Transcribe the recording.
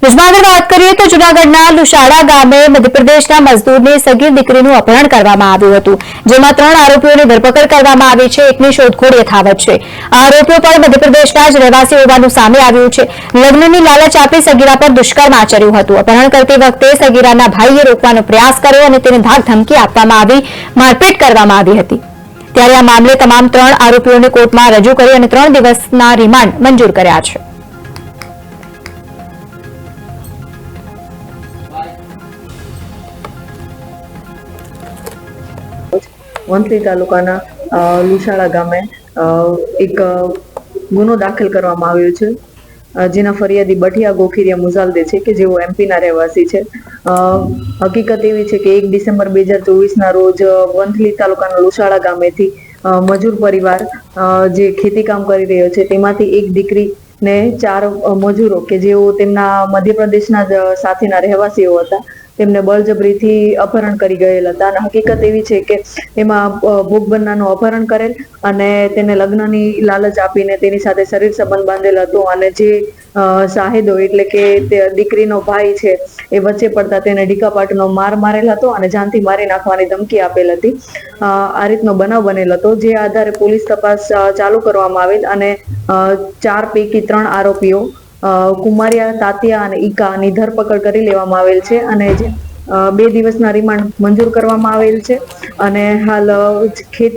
વિસ્માની વાત કરીએ તો જૂનાગઢના લુશાડા ગામે મધ્યપ્રદેશના મજદૂરની સગીર દીકરીનું અપહરણ કરવામાં આવ્યું હતું, જેમાં 3 આરોપીઓની ધરપકડ કરવામાં આવી છે. એકની શોધખોળ યથાવત છે. આ આરોપીઓ પણ મધ્યપ્રદેશના જ રહેવાસી હોવાનું સામે આવ્યું છે. લગ્નની લાલચ આપી સગીરા પર દુષ્કર્મ આચર્યું હતું. અપહરણ કરતી વખતે સગીરાના ભાઈએ રોકવાનો પ્રયાસ કર્યો અને તેને ધાક ધમકી આપવામાં આવી, મારપીટ કરવામાં આવી હતી. ત્યારે આ મામલે તમામ 3 આરોપીઓને કોર્ટમાં રજૂ કરી અને 3 દિવસના રિમાન્ડ મંજૂર કર્યા છે. વંથલી તાલુકાના લુશાળા ગામે એક ગુનો દાખલ કરવામાં આવ્યો છે, જેના ફરિયાદી બઠિયા ગોખીરિયા મુઝાલદે છે કે જેઓ એમપીના રહેવાસી છે. હકીકત એવી છે કે 1 ડિસેમ્બર 2024ના રોજ વંથલી તાલુકાના લુશાળા ગામેથી મજૂર પરિવાર જે ખેતીકામ કરી રહ્યો છે તેમાંથી એક દીકરીને 4 મજૂરો કે જેઓ તેમના મધ્યપ્રદેશના સાથેના રહેવાસીઓ હતા તેમને બળજબરીથી અપહરણ કરી ગયેલ હતા. અને હકીકત એવી છે કે એમાં ભોગ બનનારનું અપહરણ કરેલ અને તેને લગ્નની લાલચ આપીને તેની સાથે શરીર સંબંધ બાંધેલ હતો. અને જે શાહિદો એટલે કે દીકરીનો ભાઈ છે એ વચ્ચે પડતા તેને ઢીકાપાટનો માર મારેલ હતો અને જાનથી મારી નાખવાની ધમકી આપેલ હતી. આ રીતનો બનાવ બનેલ હતો, જે આધારે પોલીસ તપાસ ચાલુ કરવામાં આવેલ અને 4 પૈકી 3 આરોપીઓ કુમારિયા, તાતિયા અને ઈકાની ધરપકડ કરી લેવામાં આવેલ છે અને 2 દિવસના રિમાન્ડ મંજૂર કરવામાં આવેલ છે. અને હાલ ખેતી